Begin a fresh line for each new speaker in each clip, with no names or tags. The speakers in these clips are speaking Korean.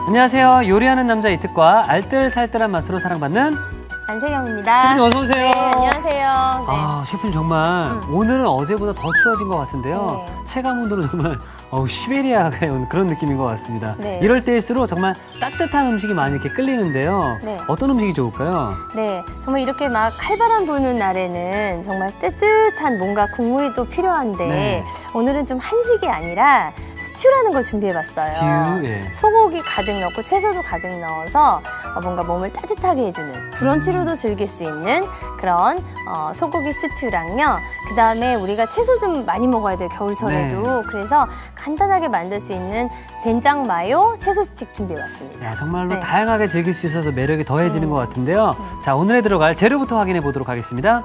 안녕하세요. 요리하는 남자 이특과 알뜰살뜰한 맛으로 사랑받는
안세경입니다.
셰프님 어서 오세요.
네, 안녕하세요. 네.
아, 셰프님 정말 오늘은 어제보다 더 추워진 것 같은데요.
네.
체감 온도는 정말 시베리아에 온 그런 느낌인 것 같습니다.
네.
이럴 때일수록 정말 따뜻한 음식이 많이 이렇게 끌리는데요.
네.
어떤 음식이 좋을까요?
네, 정말 이렇게 막 칼바람 부는 날에는 정말 뜨뜻한 뭔가 국물이 또 필요한데
네.
오늘은 좀 한식이 아니라 스튜라는 걸 준비해봤어요.
스튜, 예.
소고기 가득 넣고 채소도 가득 넣어서 뭔가 몸을 따뜻하게 해주는 브런치로도 즐길 수 있는 그런 소고기 스튜랑요. 그 다음에 우리가 채소 좀 많이 먹어야 돼요, 겨울철에도.
네.
그래서 간단하게 만들 수 있는 된장 마요 채소 스틱 준비해봤습니다.
야, 정말로
네.
다양하게 즐길 수 있어서 매력이 더해지는 것 같은데요. 자, 오늘에 들어갈 재료부터 확인해 보도록 하겠습니다.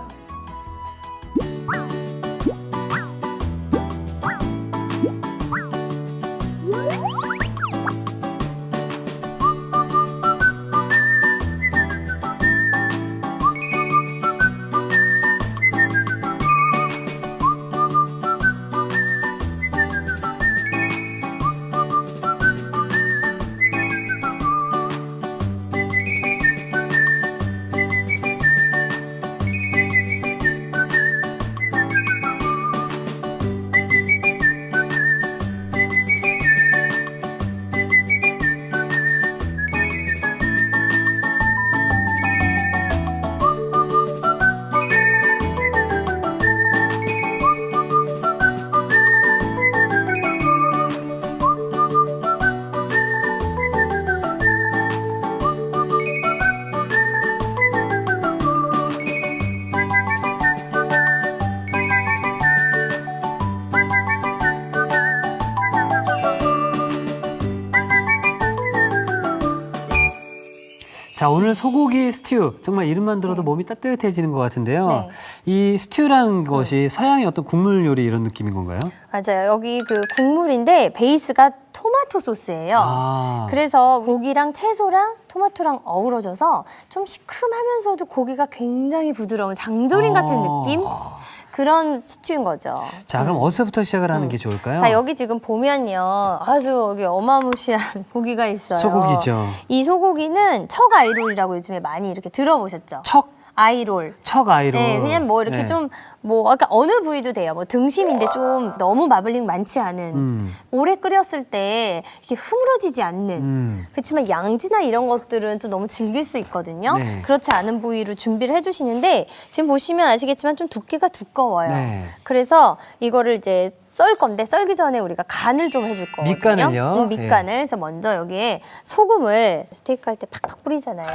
자, 오늘 소고기 스튜, 정말 이름만 들어도 몸이 따뜻해지는 것 같은데요.
네.
이 스튜라는 것이 서양의 어떤 국물 요리 이런 느낌인 건가요?
맞아요. 여기 그 국물인데 베이스가 토마토 소스예요.
아,
그래서 고기랑 채소랑 토마토랑 어우러져서 좀 시큼하면서도 고기가 굉장히 부드러운 장조림 같은 느낌? 그런 스튜인 거죠.
자, 그럼 어디서부터 시작을 하는 게 좋을까요?
자, 여기 지금 보면요. 아주 여기 어마무시한 고기가 있어요.
소고기죠.
이 소고기는 척 아이롤이라고 요즘에 많이 이렇게 들어보셨죠? 아이롤.
척 아이로.
네, 그냥 뭐 이렇게
네.
좀 그러니까 어느 부위도 돼요. 뭐 등심인데 좀 너무 마블링 많지 않은 오래 끓였을 때 이렇게 흐물어지지 않는. 그렇지만 양지나 이런 것들은 좀 너무 질길 수 있거든요.
네.
그렇지 않은 부위로 준비를 해주시는데 지금 보시면 아시겠지만 좀 두께가 두꺼워요.
네.
그래서 이거를 이제 썰 건데 썰기 전에 우리가 간을 좀 해줄 거거든요.
밑간을요?
밑간을. 그래서 먼저 여기에 소금을 스테이크 할 때 팍팍 뿌리잖아요.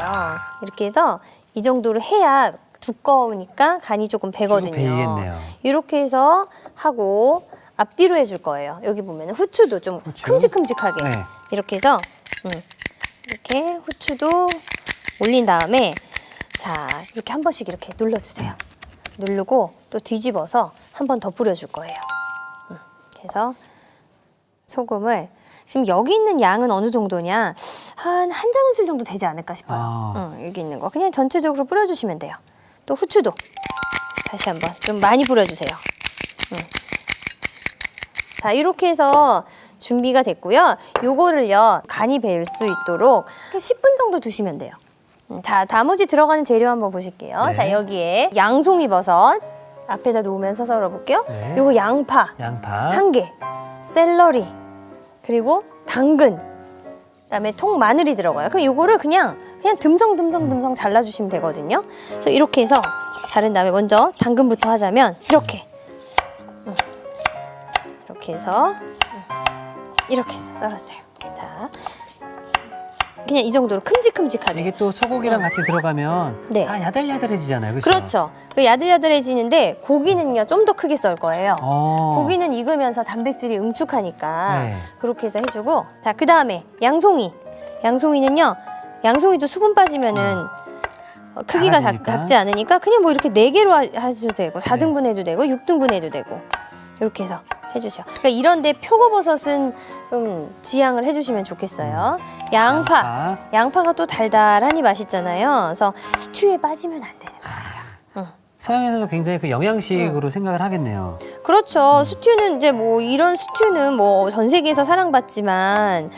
이렇게 해서 이 정도로 해야 두꺼우니까 간이 조금 배거든요.
배이겠네요.
이렇게 해서 하고 앞뒤로 해줄 거예요. 여기 보면 후추도 좀 큼직큼직하게
네.
이렇게 해서 이렇게 후추도 올린 다음에 자 이렇게 한 번씩 이렇게 눌러주세요. 누르고 또 뒤집어서 한 번 더 뿌려줄 거예요. 그래서 소금을 지금 여기 있는 양은 어느 정도냐 한 작은술 정도 되지 않을까 싶어요.
아.
여기 있는 거 그냥 전체적으로 뿌려주시면 돼요. 또 후추도 다시 한번 좀 많이 뿌려주세요. 자 이렇게 해서 준비가 됐고요. 요거를요 간이 배일 수 있도록 10분 정도 두시면 돼요. 자 나머지 들어가는 재료 한번 보실게요.
네.
자 여기에 양송이 버섯 앞에다 놓으면서 썰어볼게요.
네.
요거 양파
양파.
1개, 샐러리, 그리고 당근, 그다음에 통마늘이 들어가요. 그럼 요거를 그냥 듬성 잘라주시면 되거든요. 그래서 이렇게 해서 자른 다음에 먼저 당근부터 하자면 이렇게 해서 이렇게 썰었어요. 자, 그냥 이 정도로 큼직큼직하게.
이게 또 소고기랑 같이 들어가면
네.
다 야들야들해지잖아요. 그렇죠?
그렇죠. 그 야들야들해지는데 고기는요 좀 더 크게 썰 거예요. 고기는 익으면서 단백질이 응축하니까
네.
그렇게 해서 해주고 자 그 다음에 양송이는요 양송이도 수분 빠지면은 크기가
작아지니까.
작지 않으니까 그냥 뭐 이렇게 4개로 하셔도 되고 4등분 해도 되고 6등분 해도 되고 이렇게 해서 해주세요. 그러니까 이런데 표고버섯은 좀 지양을 해주시면 좋겠어요. 양파가 또 달달하니 맛있잖아요. 그래서 스튜에 빠지면 안 되는 거예요.
서양에서도 굉장히 그 영양식으로 생각을 하겠네요.
그렇죠. 스튜는 이제 뭐 이런 스튜는 뭐 전 세계에서 사랑받지만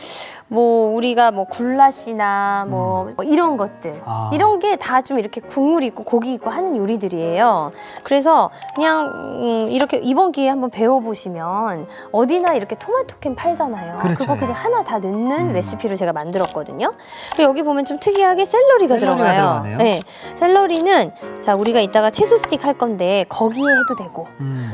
뭐 우리가 뭐 굴라시나 뭐 이런 것들 이런 게 다 좀 이렇게 국물이 있고 고기 있고 하는 요리들이에요. 그래서 그냥 이렇게 이번 기회에 한번 배워보시면 어디나 이렇게 토마토캔 팔잖아요.
그렇죠.
그거 그냥 하나 다 넣는 레시피로 제가 만들었거든요. 그리고 여기 보면 좀 특이하게 샐러리가 들어가요.
들어가네요.
네, 샐러리는 자 우리가 이따가 채소 스틱 할 건데 거기에 해도 되고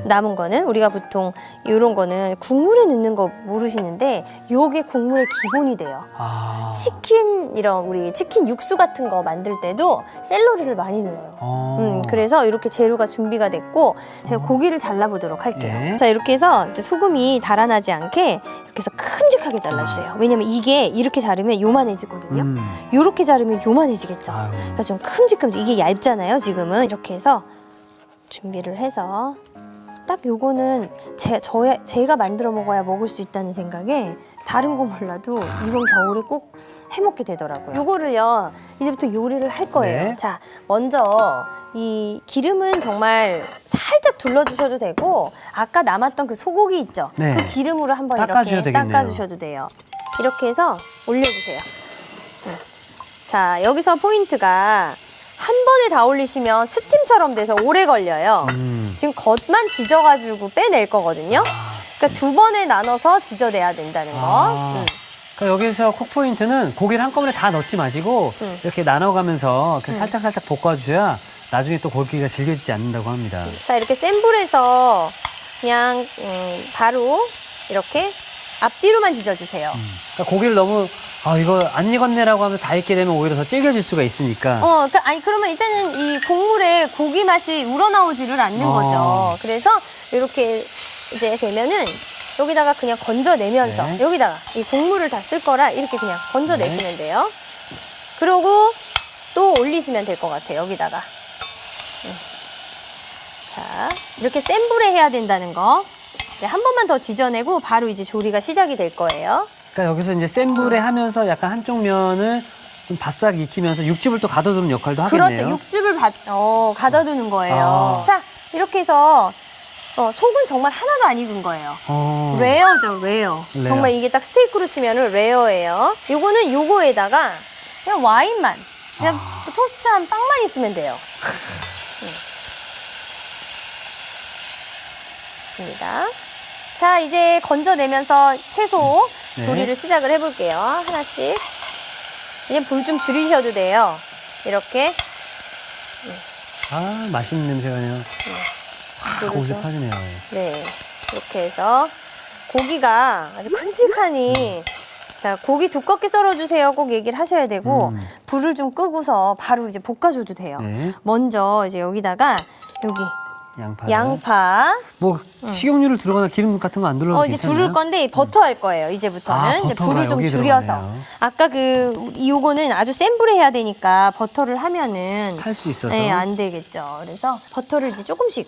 남은 거는 우리가 보통 이런 거는 국물에 넣는 거 모르시는데 요게 국물의 기본이 돼요.
아.
치킨 이런 우리 치킨 육수 같은 거 만들 때도 샐러리를 많이 넣어요. 그래서 이렇게 재료가 준비가 됐고 제가 고기를 잘라보도록 할게요.
예.
자 이렇게 해서 이제 소금이 달아나지 않게 이렇게 해서 큼직하게 잘라주세요. 왜냐면 이게 이렇게 자르면 요만해지거든요. 요렇게 자르면 요만해지겠죠.
아유.
그러니까 좀 큼직큼직 이게 얇잖아요. 지금은 이렇게 해서 준비를 해서 딱 요거는 제가 만들어 먹어야 먹을 수 있다는 생각에 다른 거 몰라도 이번 겨울에 꼭 해먹게 되더라고요. 요거를요 이제부터 요리를 할 거예요.
네.
자 먼저 이 기름은 정말 살짝 둘러주셔도 되고 아까 남았던 그 소고기 있죠?
네.
그 기름으로 한번
닦아줘야
이렇게
되겠네요.
닦아주셔도 돼요. 이렇게 해서 올려주세요. 자 여기서 포인트가 한 번에 다 올리시면 스팀처럼 돼서 오래 걸려요. 지금 겉만 지져가지고 빼낼 거거든요. 그러니까 두 번에 나눠서 지져내야 된다는 거.
그러니까 여기서 콕 포인트는 고기를 한꺼번에 다 넣지 마시고 이렇게 나눠가면서 이렇게 살짝살짝 볶아주셔야 나중에 또 고기가 질겨지지 않는다고 합니다.
자 이렇게 센 불에서 그냥 바로 이렇게 앞뒤로만 지져주세요.
그러니까 고기를 너무 이거 안 익었네라고 하면 다 익게 되면 오히려 더 질겨질 수가 있으니까.
아니 그러면 일단은 이 국물에 고기 맛이 우러나오지를 않는 거죠. 그래서 이렇게 이제 되면은 여기다가 그냥 건져내면서
네.
여기다가 이 국물을 다 쓸 거라 이렇게 그냥 건져내시면 돼요. 그러고 또 올리시면 될 것 같아요. 여기다가. 자 이렇게 센 불에 해야 된다는 거. 네, 한 번만 더 지져내고 바로 이제 조리가 시작이 될 거예요.
그러니까 여기서 이제 센 불에 하면서 약간 한쪽 면을 좀 바싹 익히면서 육즙을 또 가둬두는 역할도 하겠네요.
그렇죠. 육즙을 가둬두는 거예요. 자, 이렇게 해서 속은 정말 하나도 안 익은 거예요. 레어죠, 레어.
레어.
정말 이게 딱 스테이크로 치면은 레어예요. 요거는 요거에다가 그냥 와인만, 그냥 토스트한 빵만 있으면 돼요. 좋습니다. 자, 이제 건져내면서 채소 조리를 시작을 해볼게요. 하나씩. 이제 불 좀 줄이셔도 돼요. 이렇게.
맛있는 냄새가 그냥 확 고슬 퍼지네요.
네. 이렇게 해서 고기가 아주 큼직하니 자, 고기 두껍게 썰어주세요. 꼭 얘기를 하셔야 되고 불을 좀 끄고서 바로 이제 볶아줘도 돼요.
네.
먼저 이제 여기다가 여기 양파.
뭐 식용유를 두르거나 기름 같은 거 안 둘러도
이제
괜찮나요?
두를 건데 버터 할 거예요. 이제부터는 이제
버터가
불을 좀
여기
줄여서.
들어가네요.
아까 요거는 아주 센 불에 해야 되니까 버터를 하면은
탈 수 있어서.
네, 안 되겠죠. 그래서 버터를 이제 조금씩.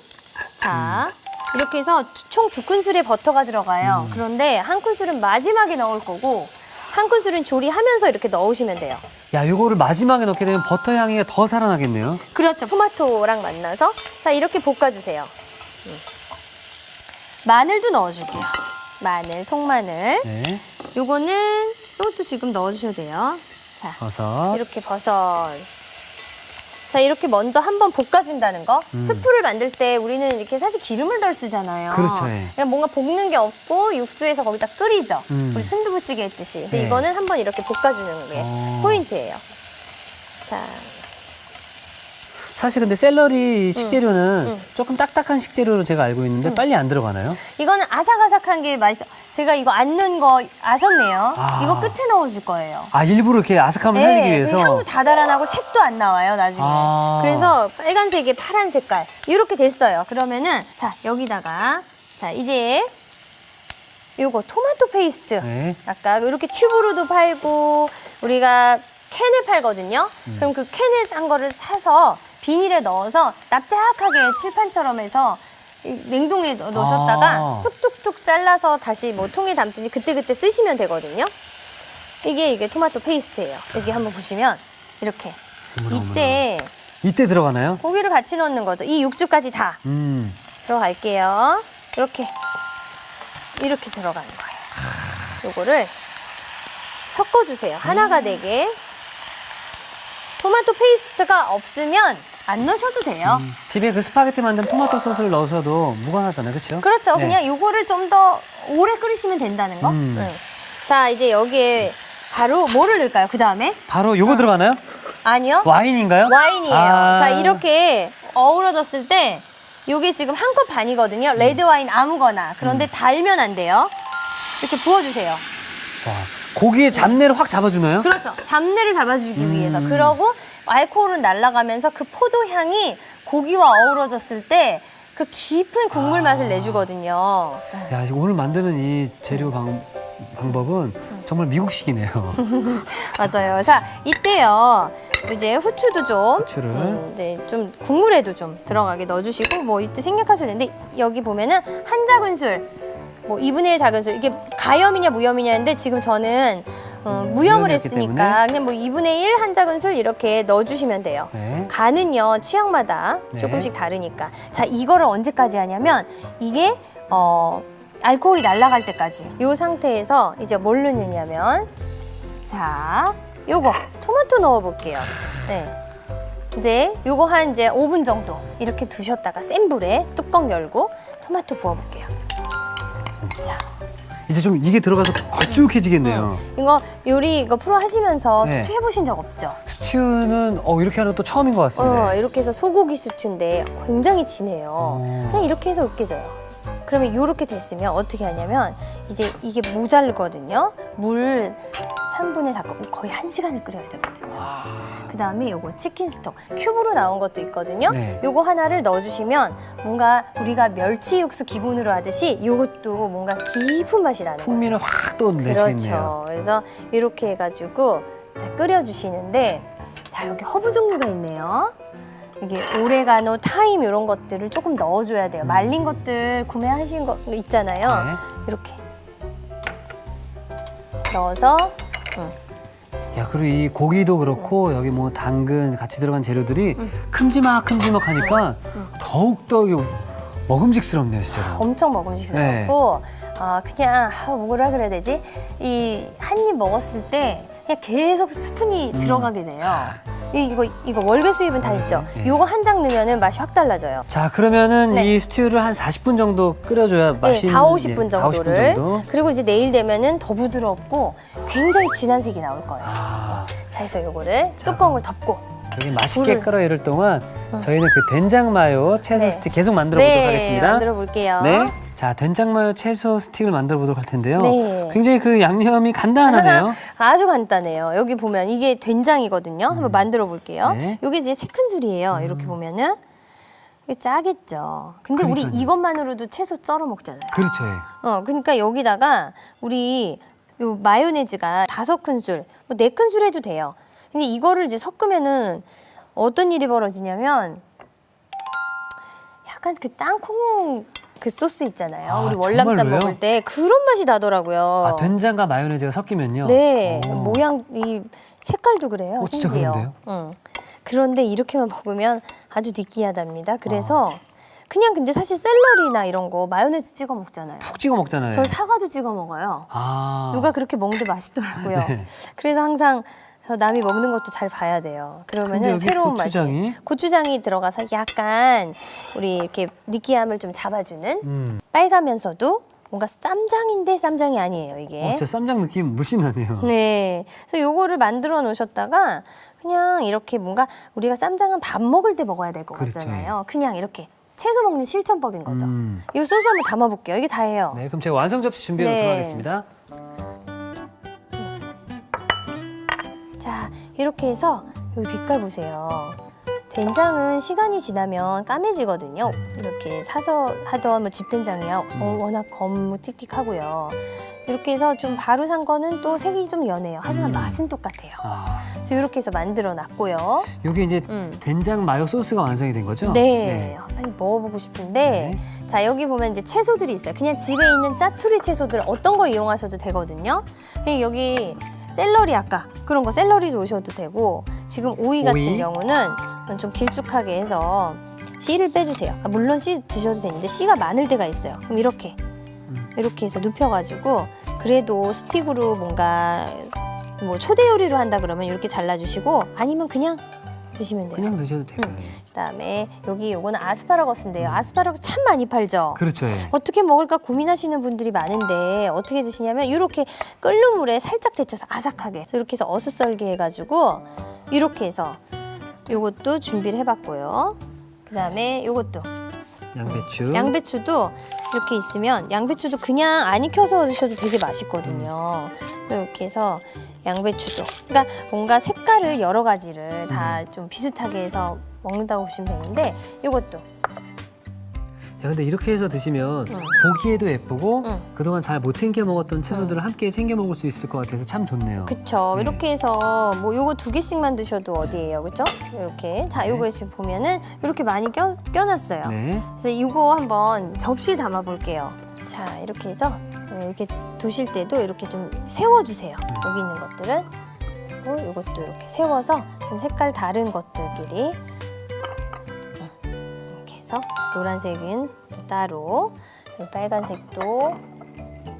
자, 이렇게 해서 총 2큰술의 버터가 들어가요. 그런데 한 큰술은 마지막에 넣을 거고 한 큰술은 조리하면서 이렇게 넣으시면 돼요.
야, 요거를 마지막에 넣게 되면 버터 향이 더 살아나겠네요.
그렇죠. 토마토랑 만나서. 자, 이렇게 볶아주세요. 마늘도 넣어줄게요. 마늘, 통마늘.
네.
요거는 이것도 지금 넣어주셔도 돼요. 자,
버섯.
이렇게 버섯. 자, 이렇게 먼저 한번 볶아준다는 거. 스프를 만들 때 우리는 이렇게 사실 기름을 덜 쓰잖아요.
그렇죠, 예.
그냥 뭔가 볶는 게 없고 육수에서 거기다 끓이죠. 우리 순두부찌개 했듯이. 근데
네.
이거는 한번 이렇게 볶아주는 게 포인트예요. 자,
사실 근데 샐러리 식재료는 조금 딱딱한 식재료로 제가 알고 있는데 빨리 안 들어가나요?
이거는 아삭아삭한 게 맛있어. 제가 이거 안 넣은 거 아셨네요.
아.
이거 끝에 넣어줄 거예요.
일부러 이렇게 아삭함을 살리기
네,
위해서.
향도 다 달아나고 색도 안 나와요 나중에. 그래서 빨간색에 파란 색깔 이렇게 됐어요. 그러면은 자 여기다가 자 이제 요거 토마토 페이스트.
네.
아까 이렇게 튜브로도 팔고 우리가 캔에 팔거든요. 그럼 그 캔에 한 거를 사서 비닐에 넣어서 납작하게 칠판처럼 해서 이 냉동에 넣으셨다가 툭툭툭 잘라서 다시 뭐 통에 담든지 그때그때 쓰시면 되거든요. 이게 토마토 페이스트예요. 여기 한번 보시면 이렇게 이때
이때 들어가나요?
고기를 같이 넣는 거죠. 이 육즙까지 다 들어갈게요. 이렇게 들어가는 거예요. 요거를 섞어주세요. 하나가 되게. 토마토 페이스트가 없으면 안 넣으셔도 돼요.
집에 그 스파게티 만든 토마토 소스를 넣으셔도 무관하잖아요, 그렇죠?
그렇죠. 그냥 요거를 좀 더 오래 끓이시면 된다는 거. 네. 자, 이제 여기에 바로 뭐를 넣을까요? 그 다음에?
바로 요거 들어가나요?
아니요.
와인인가요?
와인이에요.
아.
자, 이렇게 어우러졌을 때 요게 지금 한 컵 반이거든요. 레드 와인 아무거나. 그런데 달면 안 돼요. 이렇게 부어주세요.
와, 고기의 잡내를 확 잡아주나요?
그렇죠. 잡내를 잡아주기 위해서. 그러고 알코올은 날아가면서 그 포도 향이 고기와 어우러졌을 때 그 깊은 국물 맛을 내주거든요.
야, 이거 오늘 만드는 이 재료 방법은 정말 미국식이네요.
맞아요. 자, 이때요. 이제 후추도 좀,
후추를.
이제 좀 국물에도 좀 들어가게 넣어주시고, 뭐 이때 생략하셔도 되는데 여기 보면은 한 작은술, 뭐 2분의 1 작은술 이게 가염이냐 무염이냐인데 지금 저는 무염을
무염이었기
했으니까 그냥 뭐 2분의 1 한 작은술 이렇게 넣어주시면 돼요.
네.
간은요 취향마다
네.
조금씩 다르니까. 자, 이거를 언제까지 하냐면 이게 알코올이 날아갈 때까지. 이 상태에서 이제 뭘 넣느냐면, 자, 요거 토마토 넣어볼게요. 네. 이제 요거 한 이제 5분 정도 이렇게 두셨다가 센 불에 뚜껑 열고 토마토 부어볼게요. 자,
이제 좀 이게 들어가서 걸쭉해지겠네요.
이거 요리 이거 프로 하시면서
네.
스튜 해보신 적 없죠?
스튜는 이렇게 하는 거 또 처음인 것 같습니다.
이렇게 해서 소고기 스튜인데 굉장히 진해요. 그냥 이렇게 해서 으깨져요. 그러면 이렇게 됐으면 어떻게 하냐면 이제 이게 모자르거든요. 물 3분의 4 거의 1시간을 끓여야 되거든요. 그다음에 요거 치킨 스톡 큐브로 나온 것도 있거든요.
네.
요거 하나를 넣어주시면 뭔가 우리가 멸치 육수 기본으로 하듯이 요것도 뭔가 깊은 맛이 나는 거죠.
풍미를 확 또 내주겠네요.
그렇죠. 그래서 이렇게 해가지고 자, 끓여주시는데 자, 여기 허브 종류가 있네요. 이게 오레가노, 타임 이런 것들을 조금 넣어줘야 돼요. 말린 것들 구매하신 거 있잖아요.
네.
이렇게 넣어서
야, 그리고 이 고기도 그렇고 여기 뭐 당근 같이 들어간 재료들이 큼지막하니까 더욱더 먹음직스럽네요, 진짜로.
엄청 먹음직스럽고 그냥 뭐라 그래야 되지? 이 한 입 먹었을 때 그냥 계속 스푼이 들어가게 돼요. 이거 월계 수잎은 다 있죠?
예.
요거 한 장 넣으면 맛이 확 달라져요.
자, 그러면은
네.
이 스튜를 한 40분 정도 끓여줘야
네,
맛있는
4, 50분
40분
정도를.
정도.
그리고 이제 내일 되면은 더 부드럽고 굉장히 진한 색이 나올 거예요.
아,
자, 해서 요거를 뚜껑을 덮고.
여기 맛있게
불을-
끓어 이럴 동안 저희는 그 된장 마요 채소
네.
스틱 계속 만들어 보도록 하겠습니다.
만들어 볼게요.
네. 자, 된장 마요 채소 스틱을 만들어 보도록 할 텐데요.
네.
굉장히 그 양념이 간단하네요.
아주 간단해요. 여기 보면 이게 된장이거든요. 한번 만들어 볼게요.
네.
이게 이제 세 큰술이에요. 이렇게 보면은. 이게 짜겠죠. 근데 우리
그러니까요.
이것만으로도 채소 썰어 먹잖아요.
그렇죠. 예.
그러니까 여기다가 우리 요 마요네즈가 5큰술, 뭐 4큰술 해도 돼요. 근데 이거를 이제 섞으면은 어떤 일이 벌어지냐면 약간 그 땅콩 그 소스 있잖아요.
아,
우리 월남쌈
정말로요?
먹을 때 그런 맛이 나더라고요.
아, 된장과 마요네즈가 섞이면요.
네,
오.
모양 이 색깔도 그래요.
진짜
심지어.
그런데요?
응. 그런데 이렇게만 먹으면 아주 느끼하답니다. 그래서 그냥 근데 사실 샐러리나 이런 거 마요네즈 찍어 먹잖아요.
푹 찍어 먹잖아요.
저 사과도 찍어 먹어요.
아.
누가 그렇게 먹는데 맛있더라고요.
네.
그래서 항상 남이 먹는 것도 잘 봐야 돼요.
근데
그러면은
여기
새로운
고추장이?
맛이. 고추장이 들어가서 약간 우리 이렇게 느끼함을 좀 잡아주는 빨가면서도 뭔가 쌈장인데 쌈장이 아니에요, 이게.
진짜 쌈장 느낌 물씬 나네요.
네. 그래서 요거를 만들어 놓으셨다가 그냥 이렇게 뭔가 우리가 쌈장은 밥 먹을 때 먹어야 될 것
그렇죠.
같잖아요. 그냥 이렇게 채소 먹는 실천법인 거죠.
음.
이거 소스 한번 담아볼게요. 이게 다예요.
네, 그럼 제가 완성 접시 준비해 놓도록
네.
하겠습니다.
자, 이렇게 해서 여기 빛깔 보세요. 된장은 시간이 지나면 까매지거든요. 이렇게 사서 하던 뭐 집된장이야 워낙 검고 틱틱하고요. 이렇게 해서 좀 바로 산 거는 또 색이 좀 연해요. 하지만 맛은 똑같아요.
아,
그래서 이렇게 해서 만들어 놨고요.
여기 이제 된장 마요 소스가 완성이 된 거죠?
네, 빨리 먹어보고 싶은데 자, 여기 보면 이제 채소들이 있어요. 그냥 집에 있는 짜투리 채소들 어떤 거 이용하셔도 되거든요. 여기 샐러리 아까 그런 거 샐러리 넣으셔도 되고 지금 오이 같은
오이?
경우는 좀 길쭉하게 해서 씨를 빼주세요. 물론 씨 드셔도 되는데 씨가 많을 때가 있어요. 그럼 이렇게 해서 눕혀가지고 그래도 스틱으로 뭔가 뭐 초대 요리로 한다 그러면 이렇게 잘라주시고 아니면 그냥 드시면 돼요.
그냥 드셔도 되고요.
그다음에 여기 요거는 아스파라거스인데요. 아스파라거스 참 많이 팔죠.
그렇죠. 예.
어떻게 먹을까 고민하시는 분들이 많은데 어떻게 드시냐면 이렇게 끓는 물에 살짝 데쳐서 아삭하게 이렇게 해서 어슷썰게 해가지고 이렇게 해서 요것도 준비를 해봤고요. 그다음에 요것도
양배추.
양배추도 이렇게 있으면 양배추도 그냥 안 익혀서 드셔도 되게 맛있거든요. 이렇게 해서 양배추도 그러니까 뭔가 색깔을 여러 가지를 다 좀 비슷하게 해서 먹는다고 보시면 되는데 이것도
야, 근데 이렇게 해서 드시면 보기에도 예쁘고 그동안 잘 못 챙겨 먹었던 채소들을 함께 챙겨 먹을 수 있을 것 같아서 참 좋네요.
그쵸.
네.
이렇게 해서 뭐 요거 2개씩만 드셔도 어디예요, 그쵸? 이렇게 자
네.
요거 지금 보면은 이렇게 많이 껴놨어요.
네.
그래서 이거 한번 접시에 담아 볼게요. 자 이렇게 해서 이렇게 두실 때도 이렇게 좀 세워주세요. 여기 있는 것들은 그리고 이것도 이렇게 세워서 좀 색깔 다른 것들끼리 이렇게 해서 노란색은 따로 빨간색도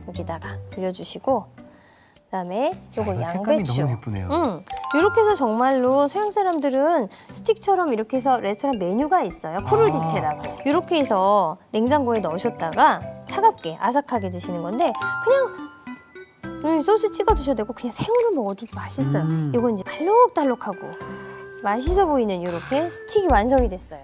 여기다가 올려주시고 그다음에 요거
색감이
양배추.
너무 예쁘네요.
이렇게 해서 정말로 서양 사람들은 스틱처럼 이렇게 해서 레스토랑 메뉴가 있어요. 쿠르디테라고. 이렇게 해서 냉장고에 넣으셨다가 차갑게 아삭하게 드시는 건데 그냥 소스 찍어 드셔도 되고 그냥 생으로 먹어도 맛있어요. 이건 이제 달록달록하고 맛있어 보이는 이렇게 스틱이 완성이 됐어요.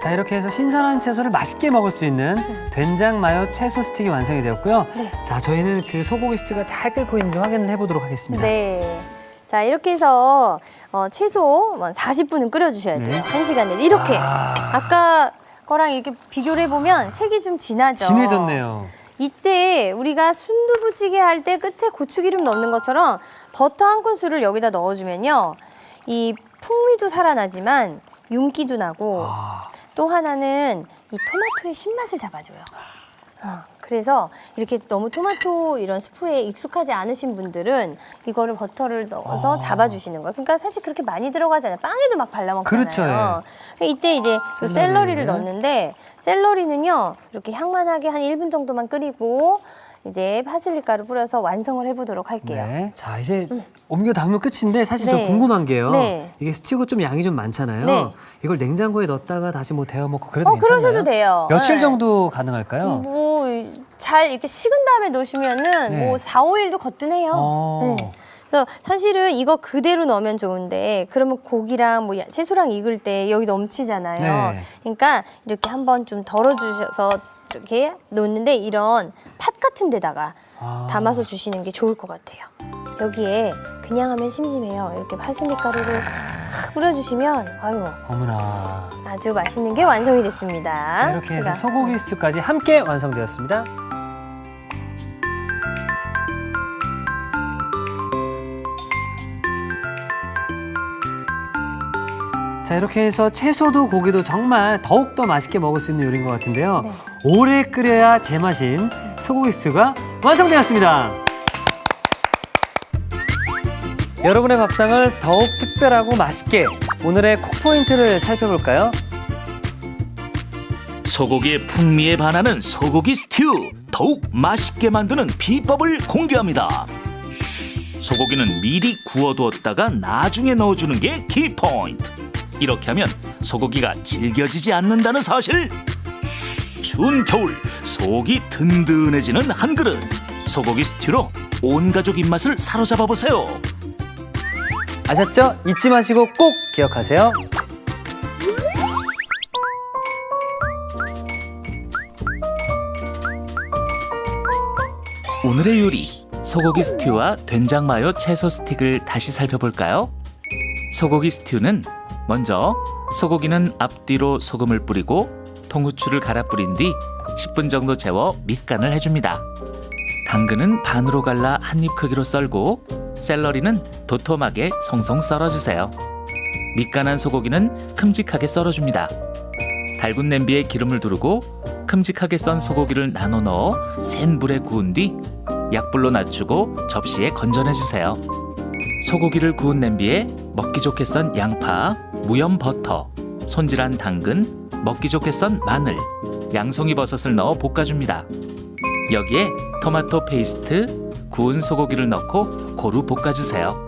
자, 이렇게 해서 신선한 채소를 맛있게 먹을 수 있는 된장 마요 채소 스틱이 완성이 되었고요.
네.
자, 저희는 그 소고기 스튜가 잘 끓고 있는지 확인을 해보도록 하겠습니다.
네. 자 이렇게 해서 최소 40분은 끓여주셔야 돼요.
네.
1시간 내지 이렇게.
아.
아까 거랑 이렇게 비교를 해보면 색이 좀 진하죠.
진해졌네요.
이때 우리가 순두부찌개 할 때 끝에 고추기름 넣는 것처럼 버터 한 큰술을 여기다 넣어주면요. 이 풍미도 살아나지만 윤기도 나고 또 하나는 이 토마토의 신맛을 잡아줘요. 그래서 이렇게 너무 토마토 이런 스프에 익숙하지 않으신 분들은 이거를 버터를 넣어서 잡아주시는 거예요. 그러니까 사실 그렇게 많이 들어가잖아요. 빵에도 막 발라 먹잖아요.
그렇죠,
이때 이제 요 샐러리를
샐러리를
넣는데 샐러리는요 이렇게 향만하게 한 1분 정도만 끓이고 이제 파슬리 가루 뿌려서 완성을 해보도록 할게요.
네. 자, 이제 옮겨 담으면 끝인데 사실
네.
저 궁금한 게요.
네.
이게 스튜가 좀 양이 좀 많잖아요.
네.
이걸 냉장고에 넣었다가 다시 뭐 데워 먹고 그래도 괜찮나요?
그러셔도 돼요.
며칠
네.
정도 가능할까요?
뭐 잘 이렇게 식은 다음에 놓으시면은
네.
뭐 4, 5일도 거뜬해요. 네. 그래서 사실은 이거 그대로 넣으면 좋은데 그러면 고기랑 뭐 채소랑 익을 때 여기 넘치잖아요.
네.
그러니까 이렇게 한번 좀 덜어주셔서 이렇게 놓는데 이런 팥 같은 데다가 담아서 주시는 게 좋을 것 같아요. 여기에 그냥 하면 심심해요. 이렇게 파슬리 가루를 싹 뿌려주시면 아유
어머나.
아주 맛있는 게 완성이 됐습니다.
자, 이렇게 해서
그러니까
소고기 스튜까지 함께 완성되었습니다. 자, 이렇게 해서 채소도 고기도 정말 더욱더 맛있게 먹을 수 있는 요리인 것 같은데요.
네.
오래 끓여야 제맛인 소고기 스튜가 완성되었습니다. 여러분의 밥상을 더욱 특별하고 맛있게 오늘의 콕포인트를 살펴볼까요?
소고기의 풍미에 반하는 소고기 스튜, 더욱 맛있게 만드는 비법을 공개합니다. 소고기는 미리 구워두었다가 나중에 넣어주는 게 키포인트. 이렇게 하면 소고기가 질겨지지 않는다는 사실. 추운 겨울 속이 든든해지는 한 그릇 소고기 스튜로 온 가족 입맛을 사로잡아 보세요.
아셨죠? 잊지 마시고 꼭 기억하세요.
오늘의 요리, 소고기 스튜와 된장 마요 채소 스틱을 다시 살펴볼까요? 소고기 스튜는 먼저 소고기는 앞뒤로 소금을 뿌리고 통후추를 갈아 뿌린 뒤 10분 정도 재워 밑간을 해줍니다. 당근은 반으로 갈라 한 입 크기로 썰고 샐러리는 도톰하게 송송 썰어주세요. 밑간한 소고기는 큼직하게 썰어줍니다. 달군 냄비에 기름을 두르고 큼직하게 썬 소고기를 나눠 넣어 센 불에 구운 뒤 약불로 낮추고 접시에 건져내 주세요. 소고기를 구운 냄비에 먹기 좋게 썬 양파, 무염 버터, 손질한 당근, 먹기 좋게 썬 마늘, 양송이 버섯을 넣어 볶아줍니다. 여기에 토마토 페이스트, 구운 소고기를 넣고 고루 볶아주세요.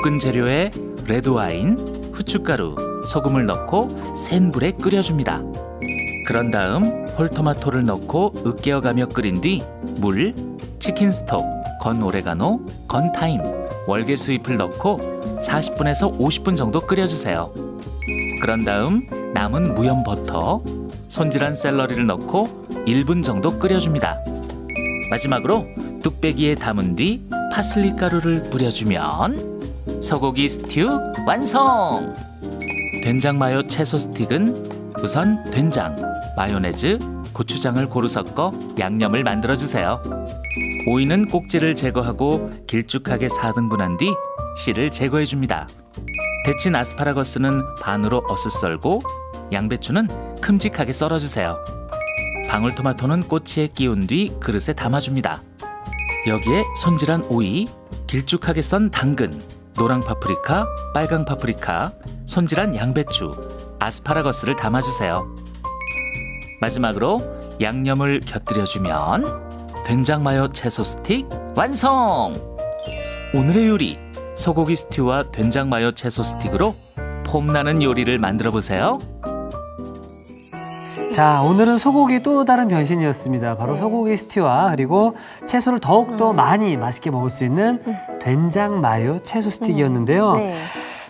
볶은 재료에 레드와인, 후춧가루, 소금을 넣고 센 불에 끓여줍니다. 그런 다음 홀토마토를 넣고 으깨어가며 끓인 뒤 물, 치킨 스톡, 건 오레가노, 건 타임, 월계수잎을 넣고 40분에서 50분 정도 끓여주세요. 그런 다음 남은 무염 버터, 손질한 샐러리를 넣고 1분 정도 끓여줍니다. 마지막으로 뚝배기에 담은 뒤 파슬리 가루를 뿌려주면 소고기 스튜 완성! 된장 마요 채소 스틱은 우선 된장, 마요네즈, 고추장을 고루 섞어 양념을 만들어주세요. 오이는 꼭지를 제거하고 길쭉하게 4등분한 뒤 씨를 제거해줍니다. 데친 아스파라거스는 반으로 어슷 썰고 양배추는 큼직하게 썰어주세요. 방울토마토는 꼬치에 끼운 뒤 그릇에 담아줍니다. 여기에 손질한 오이, 길쭉하게 썬 당근, 노랑 파프리카, 빨강 파프리카, 손질한 양배추, 아스파라거스를 담아주세요. 마지막으로 양념을 곁들여주면 된장 마요 채소 스틱 완성! 오늘의 요리, 소고기 스튜와 된장 마요 채소 스틱으로 폼나는 요리를 만들어 보세요.
자, 오늘은 소고기 또 다른 변신이었습니다. 바로
네.
소고기 스튜와 그리고 채소를 더욱더 많이 맛있게 먹을 수 있는 된장 마요 채소 스틱이었는데요.
네.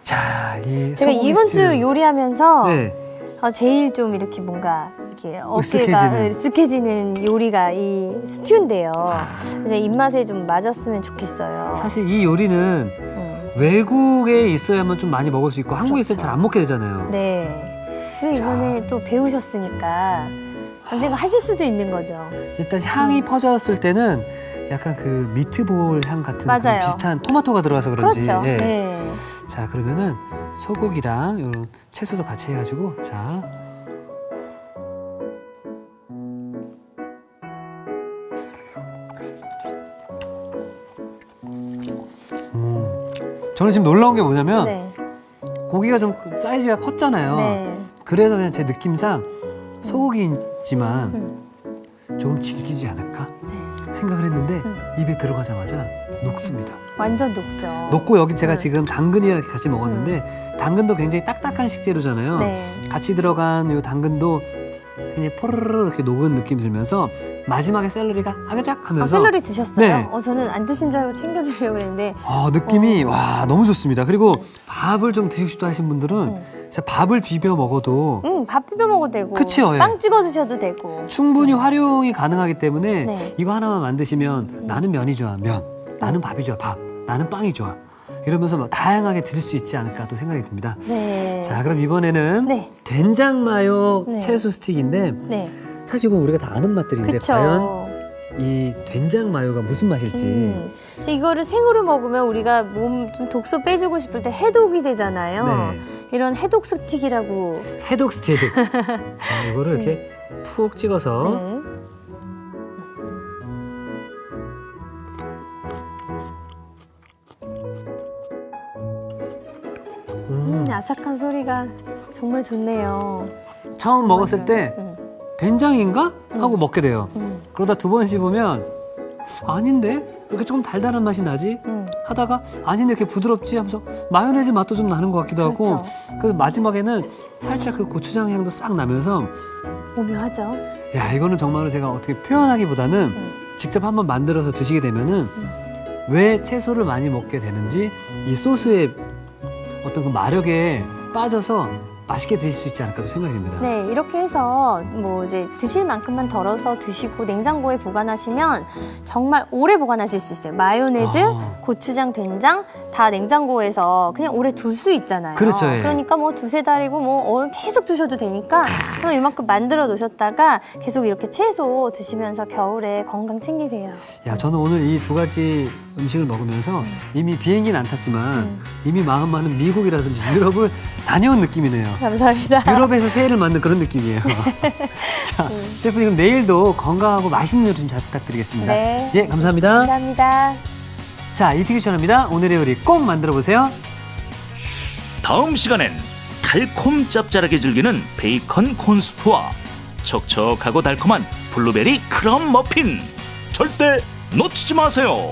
자, 이
제가
소고기
이번
스튜.
주 요리하면서
네.
제일 좀 이렇게 뭔가 이렇게 어깨가
으쓱해지는.
으쓱해지는 요리가 이 스튜인데요. 이제 입맛에 좀 맞았으면 좋겠어요.
사실 이 요리는 외국에 있어야만 좀 많이 먹을 수 있고 한국에 있으면 잘 안 먹게 되잖아요.
네. 그리고 이번에 또 배우셨으니까 언젠가 하실 수도 있는 거죠.
일단 향이 퍼졌을 때는 약간 그 미트볼 향 같은 그런
맞아요.
비슷한 토마토가 들어가서 그런지.
그렇죠.
예.
네.
자, 그러면은 소고기랑 이런 채소도 같이 해가지고 자. 저는 지금 놀라운 게 뭐냐면
네.
고기가 좀 사이즈가 컸잖아요.
네.
그래서 그냥 제 느낌상 소고기지만 조금 질기지 않을까
네.
생각을 했는데 입에 들어가자마자 녹습니다.
완전 녹죠.
녹고 여기 제가
네.
지금 당근이랑 이렇게 같이 먹었는데 당근도 굉장히 딱딱한 식재료잖아요.
네.
같이 들어간 이 당근도 굉장히 포르르 이렇게 녹은 느낌이 들면서 마지막에 샐러리가 아그작 하면서
샐러리 드셨어요?
네.
저는 안 드신 줄 알고 챙겨드리려고 그랬는데
느낌이 와 너무 좋습니다. 그리고 밥을 좀 드시고 싶다 하신 분들은 진짜 밥을 비벼 먹어도
밥 비벼 먹어도 되고
그치요, 예.
빵 찍어 드셔도 되고
충분히 활용이 가능하기 때문에
네.
이거 하나만 만드시면 나는 면이 좋아 면, 나는 밥이 좋아 밥, 나는 빵이 좋아 이러면서 뭐 다양하게 드실 수 있지 않을까 또 생각이 듭니다.
네.
자, 그럼 이번에는
네.
된장 마요
네.
채소 스틱인데
네.
사실 이거 우리가 다 아는 맛들인데
그쵸.
과연 이 된장 마요가 무슨 맛일지.
그래서 이거를 생으로 먹으면 우리가 몸 좀 독소 빼주고 싶을 때 해독이 되잖아요.
네.
이런 해독 스틱이라고.
해독 스틱. 자, 이거를 이렇게 푹 찍어서
네. 아삭한 소리가 정말 좋네요.
처음 먹었을
맞아요.
때 된장인가? 하고 먹게 돼요.
음.
그러다 두 번 씹으면 아닌데? 이렇게 조금 달달한 맛이 나지? 하다가 아닌데 이렇게 부드럽지? 하면서 마요네즈 맛도 좀 나는 것 같기도 하고
그렇죠.
그 마지막에는 살짝 그 고추장 향도 싹 나면서
오묘하죠.
야 이거는 정말로 제가 어떻게 표현하기보다는 직접 한번 만들어서 드시게 되면은 왜 채소를 많이 먹게 되는지 이 소스의 어떤 그 마력에 빠져서 맛있게 드실 수 있지 않을까 생각이 듭니다.
네, 이렇게 해서 뭐 이제 드실 만큼만 덜어서 드시고 냉장고에 보관하시면 정말 오래 보관하실 수 있어요. 마요네즈,
아.
고추장, 된장 다 냉장고에서 그냥 오래 둘 수 있잖아요.
그렇죠, 예.
그러니까 뭐 두세 달이고 뭐 계속 두셔도 되니까 그럼 이만큼 만들어 놓으셨다가 계속 이렇게 채소 드시면서 겨울에 건강 챙기세요.
야 저는 오늘 이 두 가지 음식을 먹으면서 이미 비행기는 안 탔지만 이미 마음만은 미국이라든지 유럽을 다녀온 느낌이네요.
감사합니다.
유럽에서 새해를 맞는 그런 느낌이에요. 자, 셰프님 그럼 내일도 건강하고 맛있는 요리 좀 잘 부탁드리겠습니다.
네.
예, 감사합니다.
감사합니다.
자, 이티기 전합니다. 오늘의 요리 꼭 만들어 보세요.
다음 시간엔 달콤 짭짤하게 즐기는 베이컨 콘스프와 촉촉하고 달콤한 블루베리 크럼 머핀 절대 놓치지 마세요.